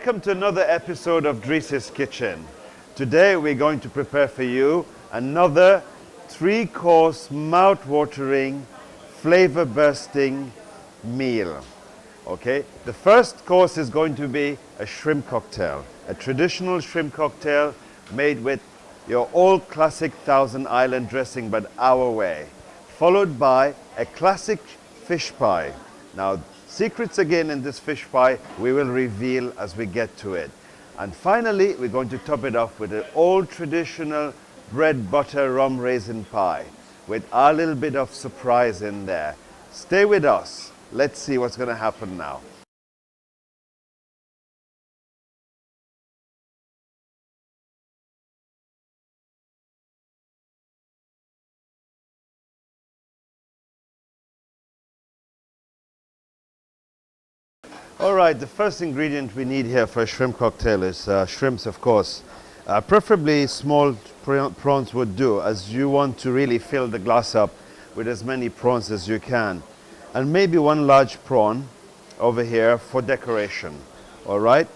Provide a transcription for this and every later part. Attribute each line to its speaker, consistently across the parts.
Speaker 1: Welcome to another episode of Driss's Kitchen. Today we're going to prepare for you another 3-course, mouth-watering, flavor-bursting meal. Okay, the first course is going to be a shrimp cocktail, a traditional shrimp cocktail made with your old classic Thousand Island dressing, but our way, followed by a classic fish pie. Now, secrets again in this fish pie we will reveal as we get to it. And finally, we're going to top it off with an old traditional bread, butter, rum raisin pie with our little bit of surprise in there. Stay with us. Let's see what's going to happen now. All right, the first ingredient we need here for a shrimp cocktail is shrimps, of course. Preferably small prawns would do, as you want to really fill the glass up with as many prawns as you can. And maybe one large prawn over here for decoration. All right.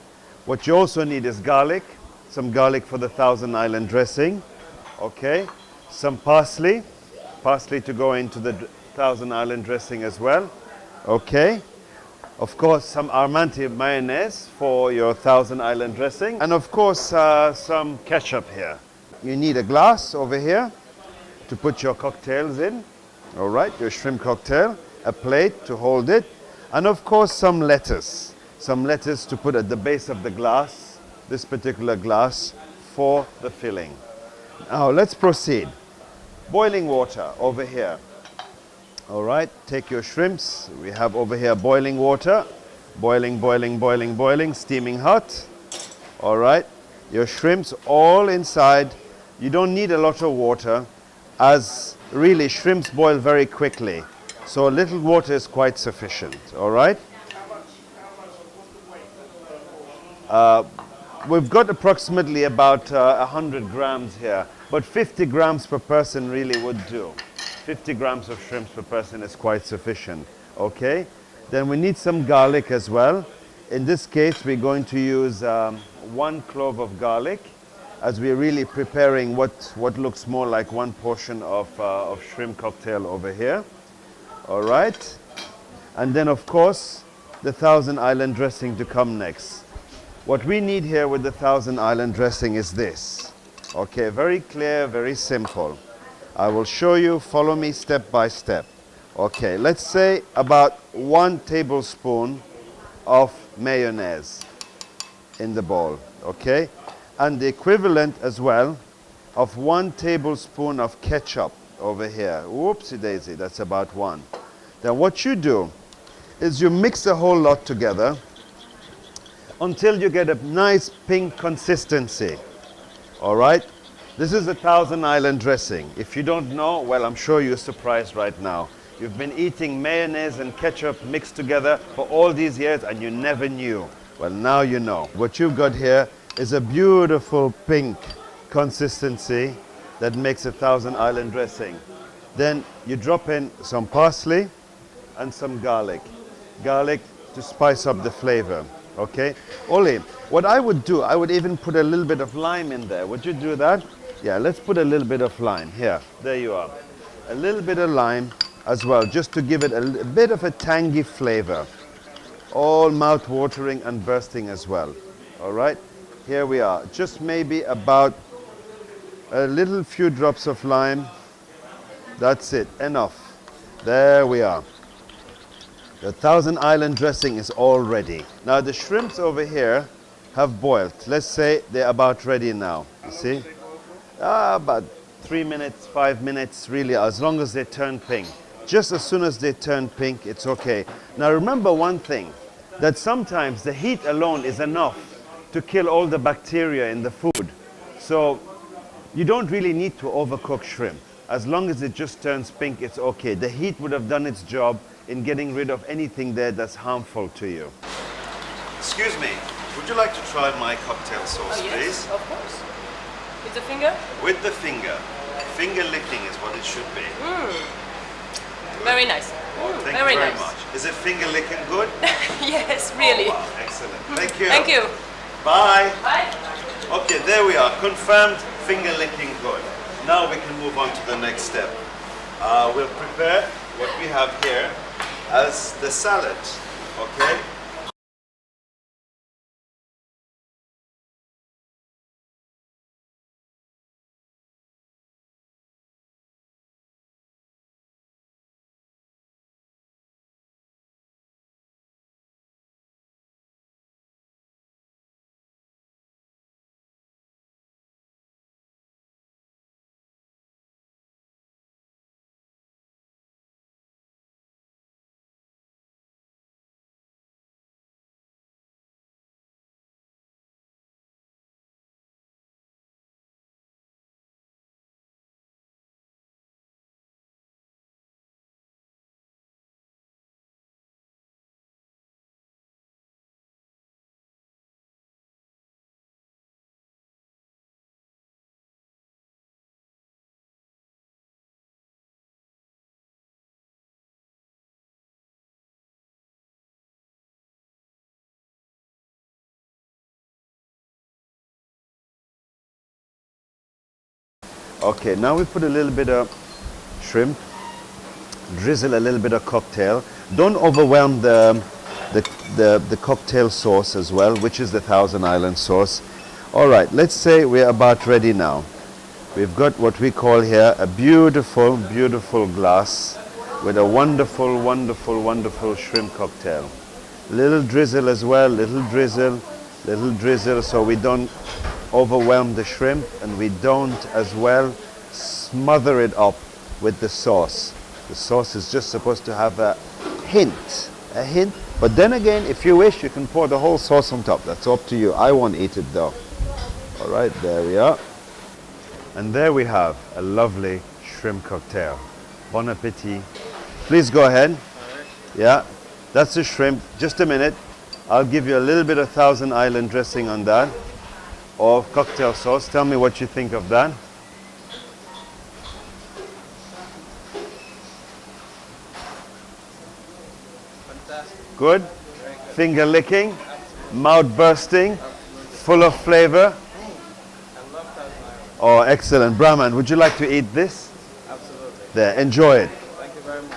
Speaker 1: What you also need is garlic, some garlic for the Thousand Island dressing. Okay. Some parsley to go into the Thousand Island dressing as well. Okay. Of course, some Armani mayonnaise for your Thousand Island dressing. And of course, some ketchup here. You need a glass over here to put your cocktails in. All right, your shrimp cocktail. A plate to hold it. And of course, some lettuce. Some lettuce to put at the base of the glass, this particular glass, for the filling. Now, let's proceed. Boiling water over here. All right, take your shrimps. We have over here boiling water. Boiling, boiling, boiling, boiling, steaming hot. All right, your shrimps all inside. You don't need a lot of water, as really shrimps boil very quickly. So a little water is quite sufficient, all right? We've got approximately about 100 grams here, but 50 grams per person really would do. 50 grams of shrimps per person is quite sufficient, okay? Then we need some garlic as well. In this case, we're going to use 1 clove of garlic, as we're really preparing what looks more like one portion of shrimp cocktail over here. All right. And then, of course, the Thousand Island dressing to come next. What we need here with the Thousand Island dressing is this. Okay, very clear, very simple. I will show you, follow me step by step. Okay, let's say about 1 tablespoon of mayonnaise in the bowl, okay? And the equivalent as well of 1 tablespoon of ketchup over here. Whoopsie daisy, that's about 1. Then what you do is you mix the whole lot together until you get a nice pink consistency. All right? This is a Thousand Island dressing. If you don't know, well, I'm sure you're surprised right now. You've been eating mayonnaise and ketchup mixed together for all these years and you never knew. Well, now you know. What you've got here is a beautiful pink consistency that makes a Thousand Island dressing. Then you drop in some parsley and some garlic. Garlic to spice up the flavor, okay? Oli, what I would do, I would even put a little bit of lime in there. Would you do that? Yeah, let's put a little bit of lime. Here, there you are. A little bit of lime as well, just to give it a bit of a tangy flavor. All mouth-watering and bursting as well. All right, here we are. Just maybe about a little few drops of lime. That's it, enough. There we are. The Thousand Island dressing is all ready. Now the shrimps over here have boiled. Let's say they're about ready now, you see? About 3 minutes, 5 minutes, really, as long as they turn pink. Just as soon as they turn pink, it's okay. Now remember one thing, that sometimes the heat alone is enough to kill all the bacteria in the food. So you don't really need to overcook shrimp. As long as it just turns pink, it's okay. The heat would have done its job in getting rid of anything there that's harmful to you. Excuse me, would you like to try my cocktail sauce,
Speaker 2: yes,
Speaker 1: please?
Speaker 2: Of course. With the finger?
Speaker 1: With the finger. Finger licking is what it should be.
Speaker 2: Very nice.
Speaker 1: Thank you very much. Is it finger licking good?
Speaker 2: Yes, really.
Speaker 1: Oh, wow, excellent. Thank you.
Speaker 2: Thank you.
Speaker 1: Bye.
Speaker 2: Bye.
Speaker 1: Okay, there we are. Confirmed, finger licking good. Now we can move on to the next step. We'll prepare what we have here as the salad. Okay? Okay, now we put a little bit of shrimp, drizzle a little bit of cocktail. Don't overwhelm the cocktail sauce as well, which is the Thousand Island sauce. All right, let's say we're about ready now. We've got what we call here a beautiful, beautiful glass with a wonderful, wonderful, wonderful shrimp cocktail. Little drizzle as well, little drizzle, so we don't overwhelm the shrimp and we don't as well smother it up with the sauce. The sauce is just supposed to have a hint. But then again, if you wish, you can pour the whole sauce on top. That's up to you. I won't eat it though. All right, there we are. And there we have a lovely shrimp cocktail. Bon appetit. Please go ahead. Yeah, that's the shrimp. Just a minute. I'll give you a little bit of Thousand Island dressing on that, or cocktail sauce. Tell me what you think of that.
Speaker 3: Fantastic.
Speaker 1: Good? Finger licking, mouth bursting, full of flavor.
Speaker 3: I love Thousand Island.
Speaker 1: Oh, excellent. Brahman, would you like to eat this?
Speaker 3: Absolutely.
Speaker 1: There, enjoy it.
Speaker 3: Thank you very much.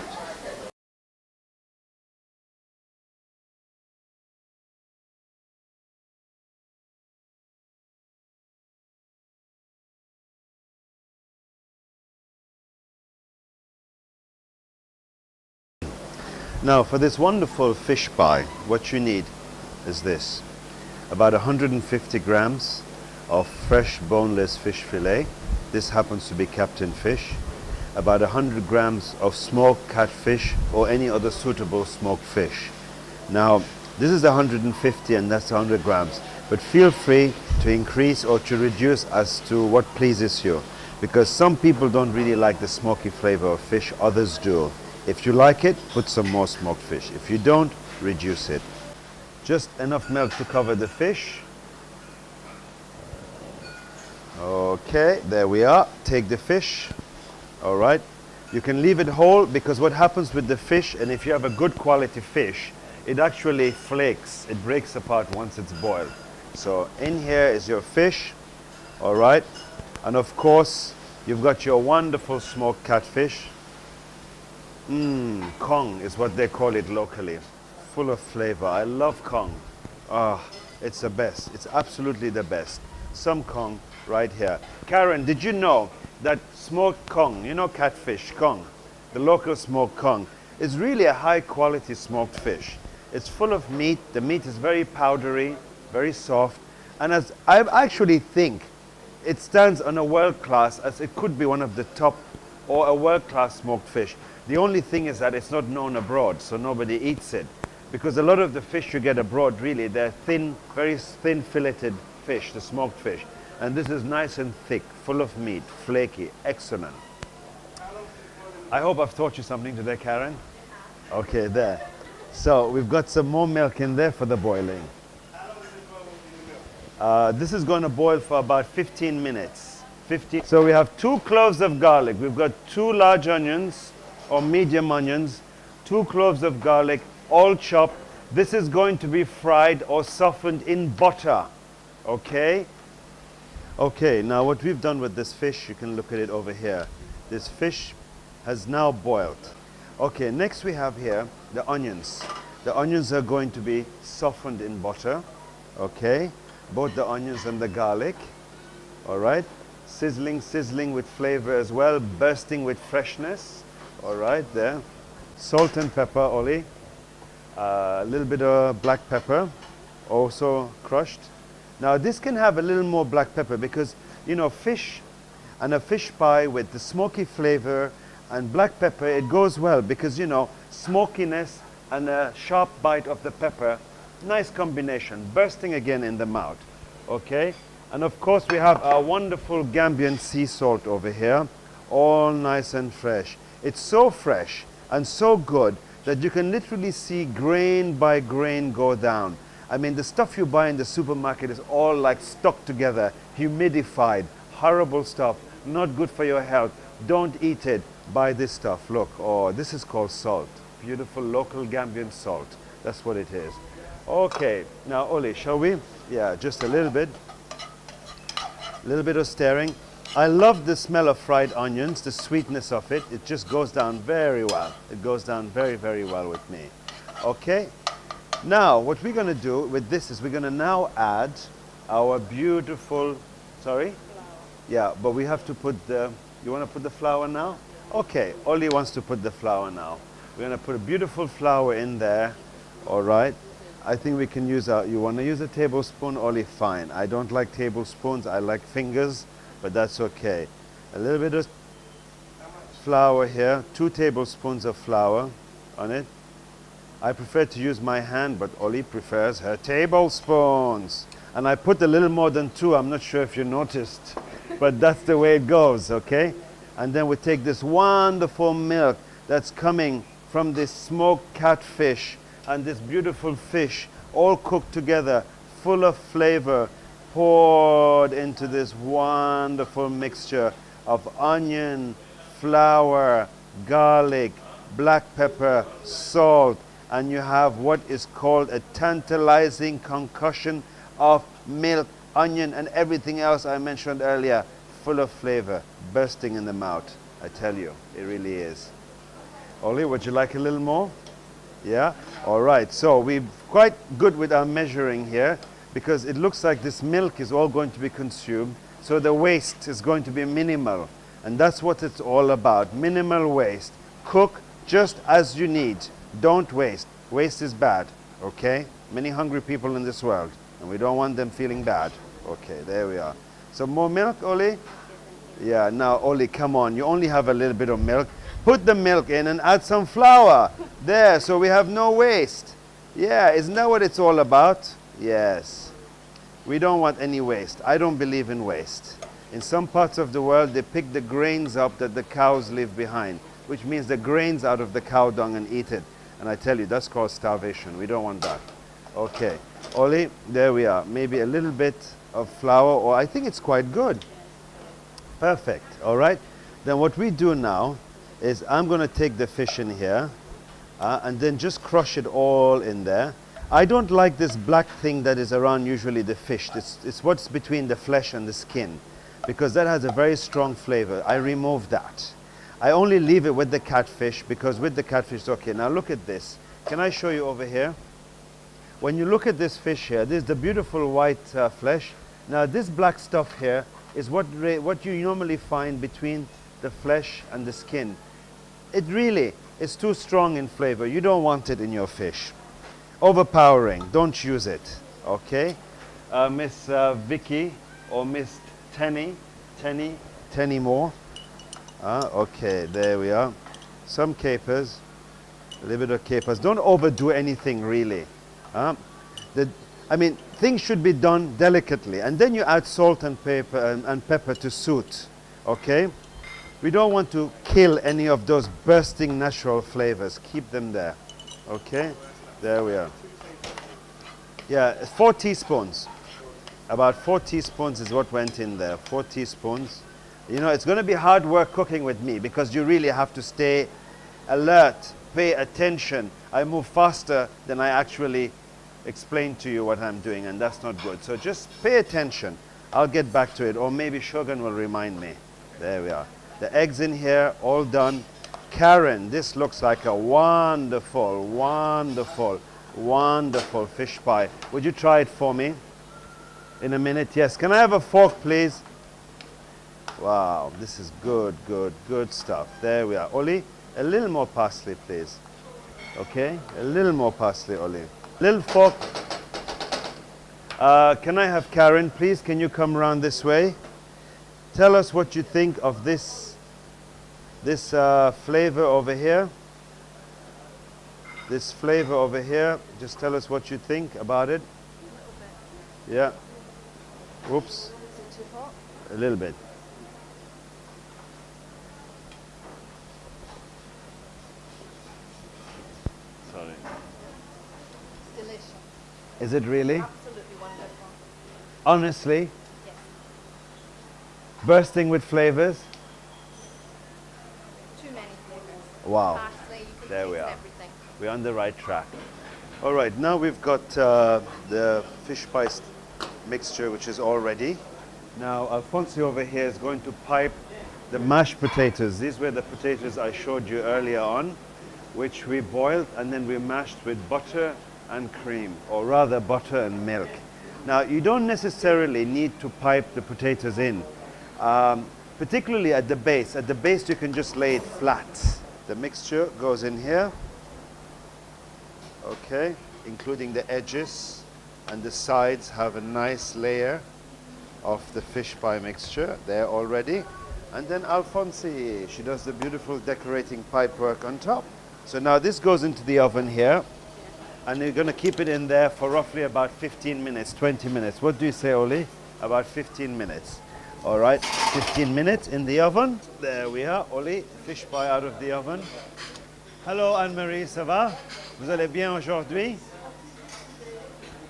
Speaker 1: Now, for this wonderful fish pie, what you need is this. About 150 grams of fresh boneless fish fillet. This happens to be Captain Fish. About 100 grams of smoked catfish or any other suitable smoked fish. Now, this is 150 and that's 100 grams. But feel free to increase or to reduce as to what pleases you. Because some people don't really like the smoky flavor of fish, others do. If you like it, put some more smoked fish. If you don't, reduce it. Just enough milk to cover the fish. Okay, there we are. Take the fish. All right. You can leave it whole because what happens with the fish, and if you have a good quality fish, it actually flakes. It breaks apart once it's boiled. So in here is your fish. All right. And of course, you've got your wonderful smoked catfish. Kong is what they call it locally. Full of flavor. I love Kong. Ah, it's the best. It's absolutely the best. Some Kong right here. Karen, did you know that smoked Kong, you know catfish, Kong, the local smoked Kong, is really a high quality smoked fish. It's full of meat. The meat is very powdery, very soft. And as I actually think it stands on a world class, as it could be one of the top or a world class smoked fish. The only thing is that it's not known abroad, so nobody eats it. Because a lot of the fish you get abroad, really, they're thin, very thin filleted fish, the smoked fish. And this is nice and thick, full of meat, flaky, excellent. I hope I've taught you something today, Karen. Okay, there. So we've got some more milk in there for the boiling. This is going to boil for about 15 minutes. 15. So we have 2 cloves of garlic. We've got 2 large onions, or medium onions, 2 cloves of garlic, all chopped. This is going to be fried or softened in butter. Okay? Okay, now what we've done with this fish, you can look at it over here. This fish has now boiled. Okay, next we have here the onions. The onions are going to be softened in butter. Okay? Both the onions and the garlic. All right? Sizzling with flavor as well, bursting with freshness. All right, there. Salt and pepper, Oli. A little bit of black pepper, also crushed. Now this can have a little more black pepper because, you know, fish and a fish pie with the smoky flavor and black pepper, it goes well because, you know, smokiness and a sharp bite of the pepper, nice combination, bursting again in the mouth. Okay? And of course we have our wonderful Gambian sea salt over here, all nice and fresh. It's so fresh and so good that you can literally see grain by grain go down. I mean, the stuff you buy in the supermarket is all like stuck together, humidified, horrible stuff, not good for your health. Don't eat it. Buy this stuff. Look, oh, this is called salt. Beautiful local Gambian salt. That's what it is. Okay, now Oli, shall we? Yeah, just a little bit. A little bit of stirring. I love the smell of fried onions, the sweetness of it. It just goes down very well. It goes down very, very well with me. Okay? Now, what we're going to do with this is we're going to now add our beautiful, sorry? Flour. Yeah, but we have to put the, you want to put the flour now? Okay, Oli wants to put the flour now. We're going to put a beautiful flour in there. All right? I think we can use a, you want to use a tablespoon, Oli? Fine. I don't like tablespoons, I like fingers, but that's okay. A little bit of flour here, 2 tablespoons of flour on it. I prefer to use my hand, but Oli prefers her tablespoons. And I put a little more than 2, I'm not sure if you noticed, but that's the way it goes, okay? And then we take this wonderful milk that's coming from this smoked catfish and this beautiful fish, all cooked together, full of flavor, poured into this wonderful mixture of onion, flour, garlic, black pepper, salt, and you have what is called a tantalizing concussion of milk, onion, and everything else I mentioned earlier, full of flavor, bursting in the mouth. I tell you, it really is. Oli, would you like a little more? Yeah? All right, so we're quite good with our measuring here because it looks like this milk is all going to be consumed, so the waste is going to be minimal. And that's what it's all about, minimal waste. Cook just as you need. Don't waste. Waste is bad, okay? Many hungry people in this world, and we don't want them feeling bad. Okay, there we are. Some more milk, Oli? Yeah, now, Oli, come on. You only have a little bit of milk. Put the milk in and add some flour. There, so we have no waste. Yeah, isn't that what it's all about? Yes. We don't want any waste. I don't believe in waste. In some parts of the world, they pick the grains up that the cows leave behind, which means the grains out of the cow dung and eat it. And I tell you, that's called starvation. We don't want that. Okay. Oli, there we are. Maybe a little bit of flour, or I think it's quite good. Perfect. All right. Then what we do now is I'm going to take the fish in here and then just crush it all in there. I don't like this black thing that is around usually the fish. It's what's between the flesh and the skin because that has a very strong flavor. I remove that. I only leave it with the catfish because with the catfish, okay, now look at this. Can I show you over here? When you look at this fish here, this is the beautiful white flesh. Now this black stuff here is what you normally find between the flesh and the skin. It really is too strong in flavor. You don't want it in your fish. Overpowering, don't use it, okay? Miss Vicky or Miss Tenny more. Okay, there we are. Some capers, a little bit of capers. Don't overdo anything really. I mean, things should be done delicately, and then you add salt and pepper to suit, okay? We don't want to kill any of those bursting natural flavors. Keep them there, okay? There we are. Yeah, 4 teaspoons. About 4 teaspoons is what went in there, 4 teaspoons. You know, it's going to be hard work cooking with me because you really have to stay alert, pay attention. I move faster than I actually explain to you what I'm doing, and that's not good. So just pay attention. I'll get back to it, or maybe Shogun will remind me. There we are. The eggs in here, all done. Karen, this looks like a wonderful, wonderful, wonderful fish pie. Would you try it for me in a minute? Yes. Can I have a fork, please? Wow, this is good, good, good stuff. There we are. Oli, a little more parsley, please. Okay, a little more parsley, Oli. Little fork. Can I have Karen, please? Can you come around this way? Tell us what you think of this flavor over here. This flavor over here. Just tell us what you think about it. Yeah. Oops.
Speaker 4: Is it too hot?
Speaker 1: A little bit. Sorry.
Speaker 4: It's delicious.
Speaker 1: Is it really?
Speaker 4: Absolutely wonderful.
Speaker 1: Honestly?
Speaker 4: Yes.
Speaker 1: Bursting with flavors?
Speaker 4: Too many flavors.
Speaker 1: Wow.
Speaker 4: Parsley, you can
Speaker 1: There we
Speaker 4: taste
Speaker 1: are.
Speaker 4: everything.
Speaker 1: We're on the right track. All right, now we've got the fish pie mixture, which is all ready. Now Alfonso over here is going to pipe the mashed potatoes. These were the potatoes I showed you earlier on, which we boiled and then we mashed with butter and cream, or rather butter and milk. Now you don't necessarily need to pipe the potatoes in, particularly at the base. At the base you can just lay it flat. The mixture goes in here. Okay, including the edges, and the sides have a nice layer of the fish pie mixture there already. And then Alfonsi, she does the beautiful decorating pipe work on top. So now this goes into the oven here, and you're going to keep it in there for roughly about 15 minutes, 20 minutes. What do you say, Oli? About 15 minutes. All right, 15 minutes in the oven. There we are, Oli, fish pie out of the oven. Hello Anne-Marie, ça va? Vous allez bien aujourd'hui?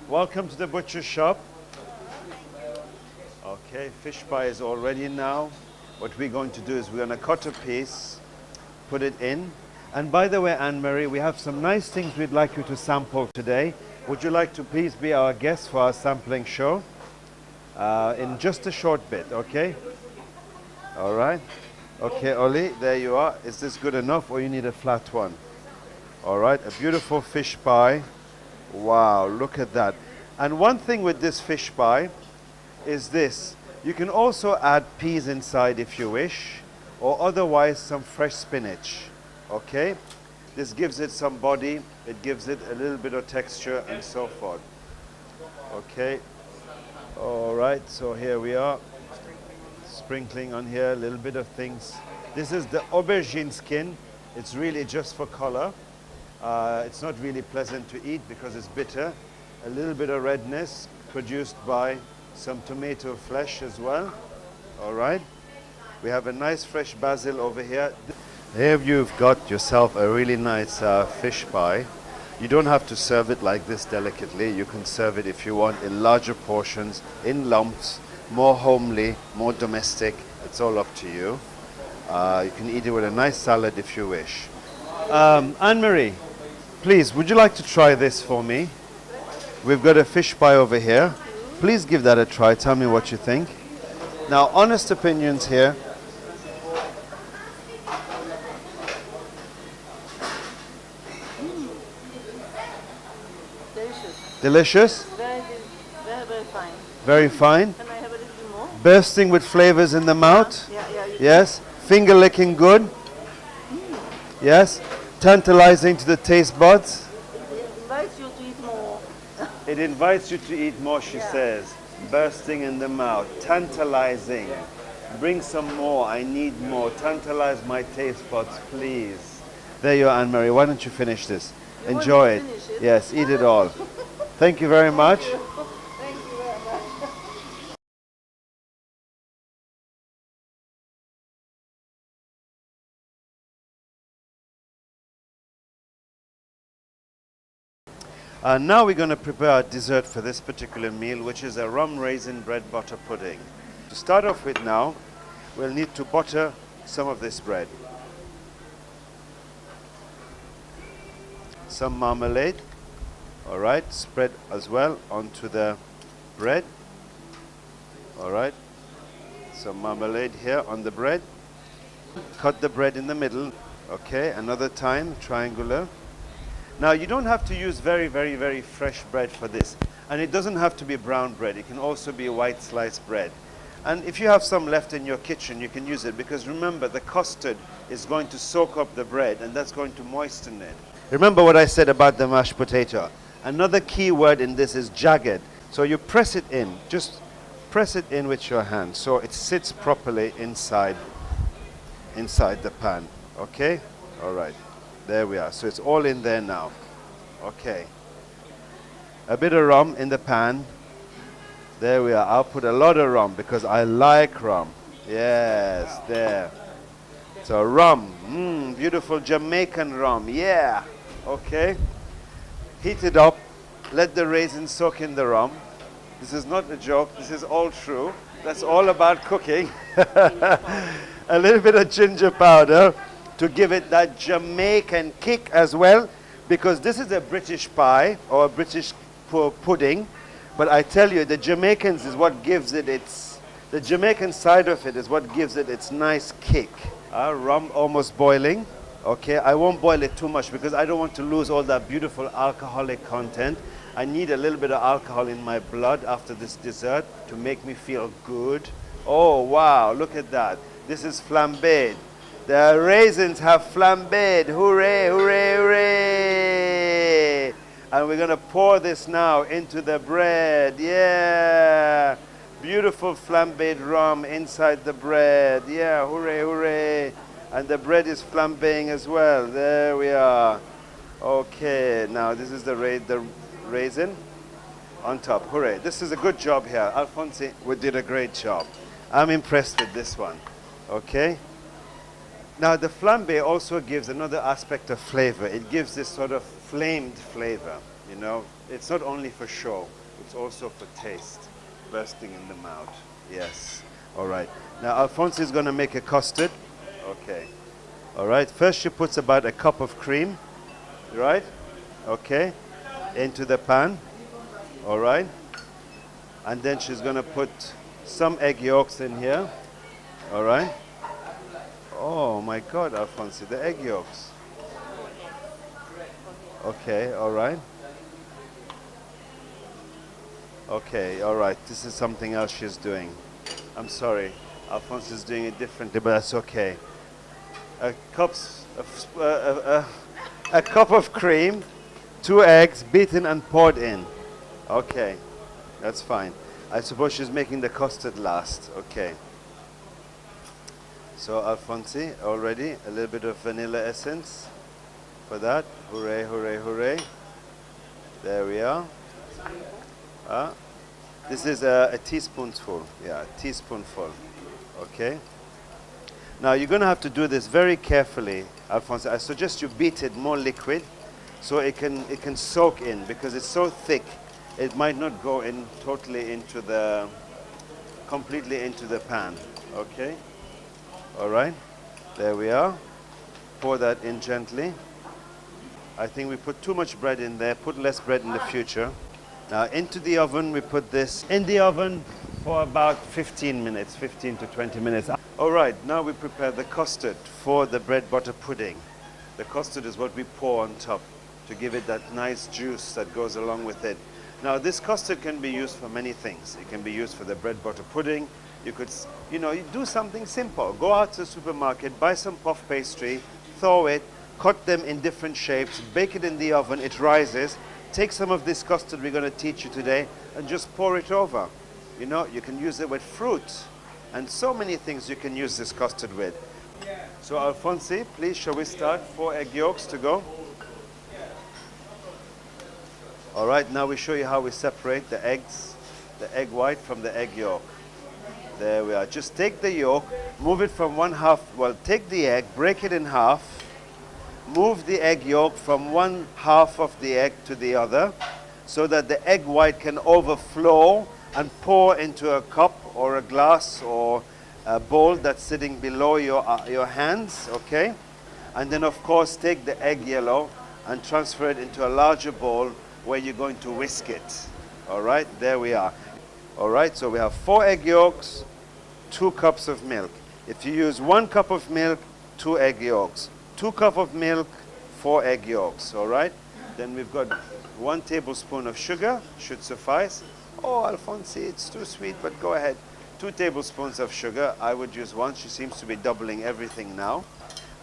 Speaker 1: Welcome to the butcher shop. Okay, fish pie is all ready now. What we're going to do is we're going to cut a piece, put it in. And by the way, Anne-Marie, we have some nice things we'd like you to sample today. Would you like to please be our guest for our sampling show? In just a short bit, okay? All right. Okay, Oli, there you are. Is this good enough, or you need a flat one? All right, a beautiful fish pie. Wow, look at that. And one thing with this fish pie is this. You can also add peas inside if you wish, or otherwise some fresh spinach. Okay? This gives it some body, it gives it a little bit of texture and so forth. Okay? All right, so here we are. Sprinkling on here, a little bit of things. This is the aubergine skin. It's really just for color. It's not really pleasant to eat because it's bitter. A little bit of redness produced by some tomato flesh as well. All right. We have a nice fresh basil over here. Here you've got yourself a really nice fish pie. You don't have to serve it like this delicately. You can serve it if you want in larger portions, in lumps, more homely, more domestic. It's all up to you. You can eat it with a nice salad if you wish. Anne-Marie, please, would you like to try this for me? We've got a fish pie over here. Please give that a try. Tell me what you think. Now, honest opinions here.
Speaker 4: Delicious.
Speaker 1: Delicious?
Speaker 4: Very, very fine.
Speaker 1: Very fine.
Speaker 4: Can I have a little more?
Speaker 1: Bursting with flavors in the mouth.
Speaker 4: Yeah.
Speaker 1: Yes. Finger licking good. Yes. Tantalizing to the taste buds.
Speaker 4: It invites you to eat more.
Speaker 1: It invites you to eat more, she says. Bursting in the mouth. Tantalizing. Bring some more. I need more. Tantalize my taste buds, please. There you are, Anne-Marie. Why don't you finish this?
Speaker 4: You want
Speaker 1: Enjoy
Speaker 4: me
Speaker 1: it.
Speaker 4: to finish it?
Speaker 1: Yes, eat it all. Thank you very much.
Speaker 4: Thank you very much.
Speaker 1: Now we're going to prepare our dessert for this particular meal, which is a rum raisin bread butter pudding. To start off with now, we'll need to butter some of this bread. Some marmalade. All right, spread as well onto the bread. All right, some marmalade here on the bread. Cut the bread in the middle. Okay, another time, triangular. Now you don't have to use very, very, very fresh bread for this. And it doesn't have to be brown bread. It can also be white sliced bread. And if you have some left in your kitchen, you can use it, because remember, the custard is going to soak up the bread and that's going to moisten it. Remember what I said about the mashed potato. Another key word in this is jagged. So you press it in, just press it in with your hand so it sits properly inside the pan. Okay? All right. There we are. So it's all in there now. Okay. A bit of rum in the pan. There we are. I'll put a lot of rum because I like rum. Yes, there. So rum. Beautiful Jamaican rum. Yeah. Okay. Heat it up. Let the raisins soak in the rum. This is not a joke. This is all true. That's all about cooking. A little bit of ginger powder to give it that Jamaican kick as well, because this is a British pie or a British pudding, but I tell you, the Jamaicans is what gives it the Jamaican side of it is what gives it its nice kick. Rum almost boiling. Okay, I won't boil it too much because I don't want to lose all that beautiful alcoholic content. I need a little bit of alcohol in my blood after this dessert to make me feel good. Oh wow, look at that. This is flambéed. The raisins have flambéed. Hooray, hooray, hooray. And we're going to pour this now into the bread. Yeah. Beautiful flambéed rum inside the bread. Yeah, hooray, hooray. And the bread is flambeing as well. There we are. Okay, now this is the raisin on top. Hooray. This is a good job here. Alphonse, we did a great job. I'm impressed with this one. Okay. Now the flambe also gives another aspect of flavor. It gives this sort of flamed flavor, you know. It's not only for show, it's also for taste. Bursting in the mouth. Yes. All right. Now Alphonse is going to make a custard. Okay. All right. First she puts about a cup of cream, right? Okay. Into the pan. All right. And then she's going to put some egg yolks in here. All right. Oh my God, Alphonse, the egg yolks. Okay, all right. Okay, all right. This is something else she's doing. I'm sorry. Alphonse is doing it differently, but that's okay. A cup of cream, 2 eggs, beaten and poured in. Okay, that's fine. I suppose she's making the custard last. Okay. So Alphonse, already a little bit of vanilla essence for that. Hooray, hooray, hooray. There we are. This is a teaspoonful. Yeah, a teaspoonful. Okay. Now you're going to have to do this very carefully, Alphonse. I suggest you beat it more liquid so it can soak in, because it's so thick it might not go in totally completely into the pan. Okay. All right, there we are. Pour that in gently. I think we put too much bread in there. Put less bread in the future. Now into the oven, we put this in the oven for about 15 minutes, 15 to 20 minutes. All right, now we prepare the custard for the bread butter pudding. The custard is what we pour on top to give it that nice juice that goes along with it. Now this custard can be used for many things. It can be used for the bread butter pudding. You could, you do something simple. Go out to the supermarket, buy some puff pastry, thaw it, cut them in different shapes, bake it in the oven, it rises. Take some of this custard we're going to teach you today and just pour it over. You can use it with fruit and so many things you can use this custard with. So Alphonse, please, shall we start? 4 egg yolks to go. All right, now we show you how we separate the eggs, the egg white from the egg yolk. There we are. Just take the yolk, move it from one half, take the egg, break it in half, move the egg yolk from one half of the egg to the other so that the egg white can overflow and pour into a cup or a glass or a bowl that's sitting below your hands, okay? And then of course take the egg yellow and transfer it into a larger bowl where you're going to whisk it. All right, there we are. All right, so we have 4 egg yolks, 2 cups of milk. If you use 1 cup of milk, 2 egg yolks. 2 cups of milk, 4 egg yolks, all right? Then we've got 1 tablespoon of sugar, should suffice. Oh, Alfonsi, it's too sweet, but go ahead. 2 tablespoons of sugar. I would use 1. She seems to be doubling everything now.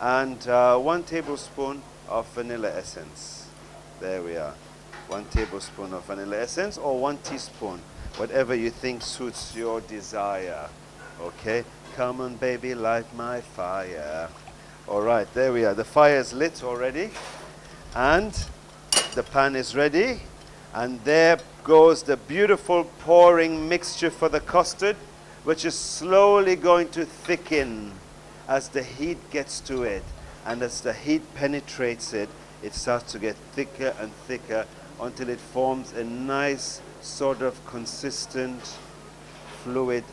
Speaker 1: And 1 tablespoon of vanilla essence. There we are. 1 tablespoon of vanilla essence or 1 teaspoon, whatever you think suits your desire. Okay, come on baby, light my fire. All right, there we are. The fire is lit already and the pan is ready. And there goes the beautiful pouring mixture for the custard, which is slowly going to thicken as the heat gets to it. And as the heat penetrates it, it starts to get thicker and thicker until it forms a nice sort of consistent fluid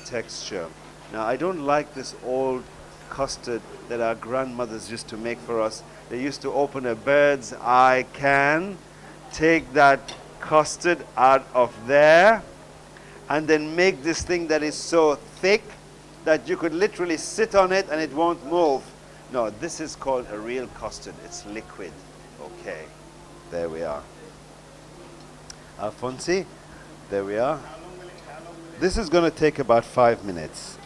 Speaker 1: texture. Now, I don't like this old custard that our grandmothers used to make for us. They used to open a bird's eye can, take that custard out of there, and then make this thing that is so thick that you could literally sit on it and it won't move. No, this is called a real custard. It's liquid. Okay, there we are. Alfonsi, there we are. This is going to take about 5 minutes.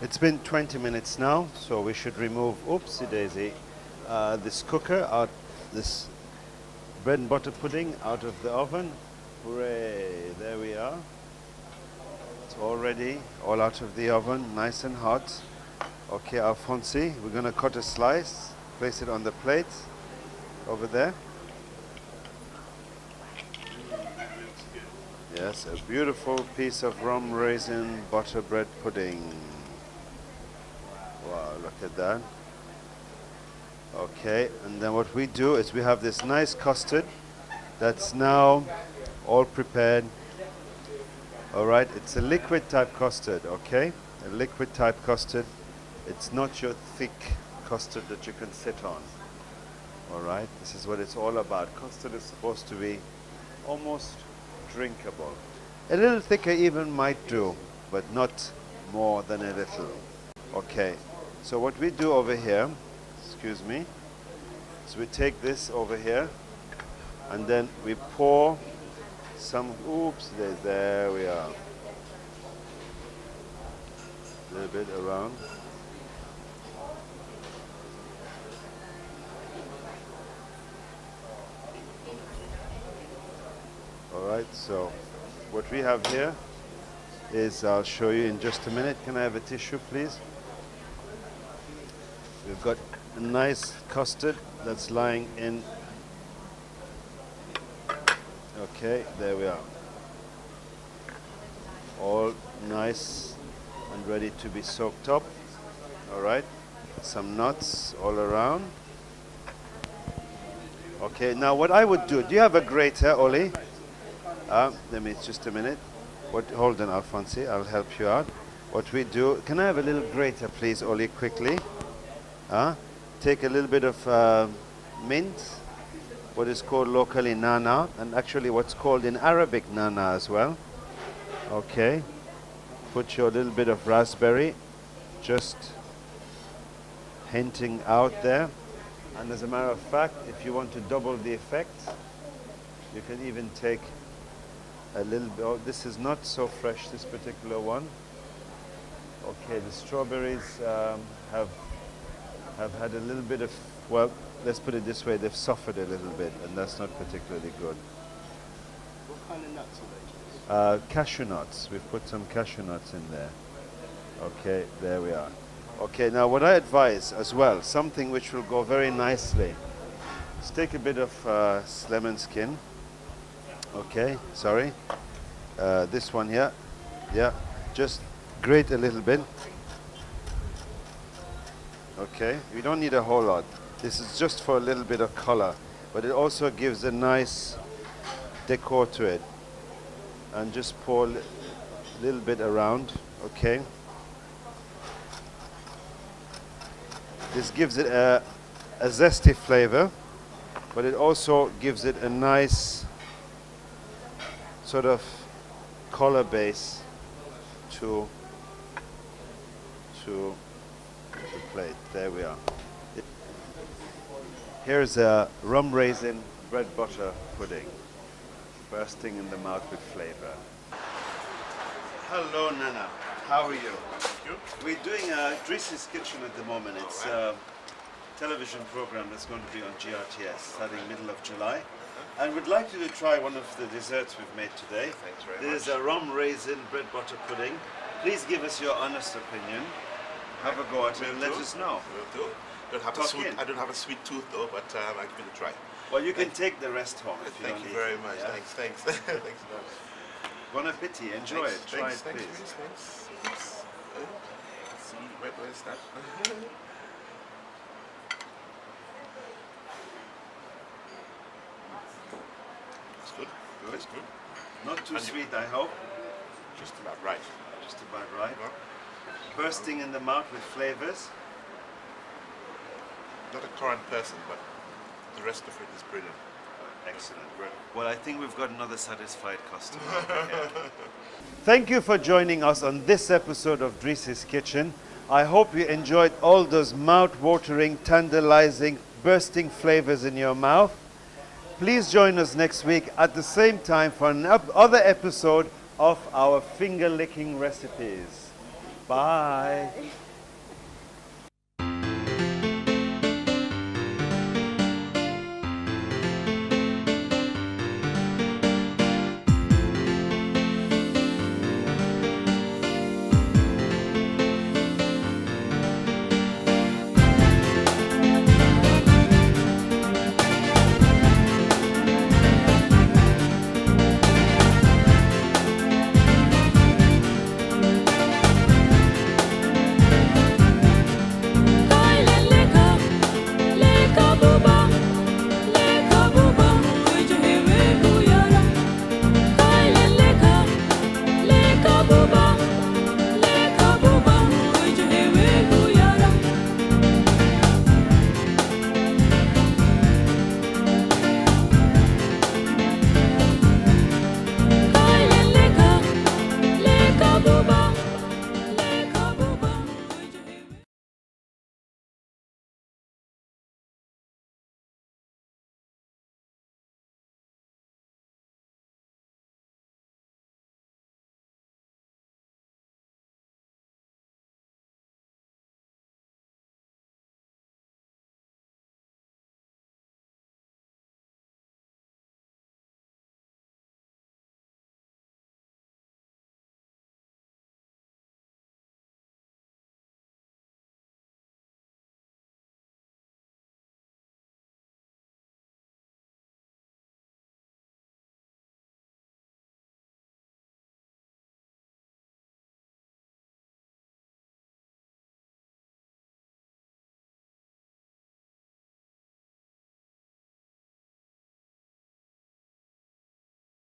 Speaker 1: It's been 20 minutes now, so we should remove, oopsie daisy, this cooker out, this bread and butter pudding out of the oven. Hooray, there we are. It's all ready, all out of the oven, nice and hot. Okay, Alfonsi, we're going to cut a slice, place it on the plate over there. Yes, a beautiful piece of rum raisin butter bread pudding. Wow, look at that. Okay, and then what we do is we have this nice custard that's now all prepared. All right, it's a liquid type custard, okay? A liquid type custard. It's not your thick custard that you can sit on. All right, this is what it's all about. Custard is supposed to be almost drinkable. A little thicker even might do, but not more than a little. Okay, so what we do over here, excuse me, is we take this over here and then we pour some, oops, there we are. A little bit around. All right, so what we have here is, I'll show you in just a minute. Can I have a tissue, please? We've got a nice custard that's lying in. Okay, there we are. All nice and ready to be soaked up. All right, some nuts all around. Okay, now what I would do you have a grater, Oli? Let me, just a minute. Hold on, Alfonsi, I'll help you out. What we do, can I have a little grater, please, Oli, quickly? Take a little bit of mint, what is called locally nana, and actually what's called in Arabic nana as well. Okay, put your little bit of raspberry, just hinting out there. And as a matter of fact, if you want to double the effect, you can even take a little bit. Oh, this is not so fresh, this particular one. Okay, the strawberries have had a little bit of, well, let's put it this way, they've suffered a little bit, and that's not particularly good.
Speaker 3: What kind of nuts are they?
Speaker 1: Cashew nuts. We've put some cashew nuts in there. Okay, there we are. Okay, now what I advise as well, something which will go very nicely, is take a bit of lemon skin. Okay, sorry. This one here. Yeah, just grate a little bit. Okay, you don't need a whole lot. This is just for a little bit of color, but it also gives a nice decor to it. And just pour a little bit around, okay? This gives it a zesty flavor, but it also gives it a nice sort of collar base to the plate. There we are. Here's a rum raisin bread butter pudding, bursting in the mouth with flavor. Hello, Nana. How are you?
Speaker 3: Good.
Speaker 1: We're doing Driss's Kitchen at the moment. It's a television program that's going to be on GRTS starting middle of July. And we'd like you to try one of the desserts we've made today.
Speaker 3: Thanks very
Speaker 1: There's
Speaker 3: much.
Speaker 1: a rum raisin bread butter pudding. Please give us your honest opinion. Have a go at it and let us know.
Speaker 3: Will do. I don't have a sweet tooth though, but I'll give it a try.
Speaker 1: Well, you can take the rest home if you
Speaker 3: Thank
Speaker 1: don't
Speaker 3: you
Speaker 1: eat
Speaker 3: very
Speaker 1: it,
Speaker 3: much.
Speaker 1: yeah?
Speaker 3: Thanks. Thanks a lot.
Speaker 1: Bon appetit. Enjoy it. Try it,
Speaker 3: Thanks,
Speaker 1: please.
Speaker 3: Thanks. Oops. Let's see, where is that? It's good. It's good.
Speaker 1: Not too
Speaker 3: And you-
Speaker 1: sweet, I hope.
Speaker 3: Just about right.
Speaker 1: Just about right.
Speaker 3: Well,
Speaker 1: Bursting in the mouth with flavors.
Speaker 3: not a current person, but the rest of it is brilliant.
Speaker 1: Excellent. Well, I think we've got another satisfied customer. Thank you for joining us on this episode of Driss's Kitchen. I hope you enjoyed all those mouth-watering, tantalizing, bursting flavors in your mouth. Please join us next week at the same time for another episode of our finger-licking recipes. Bye.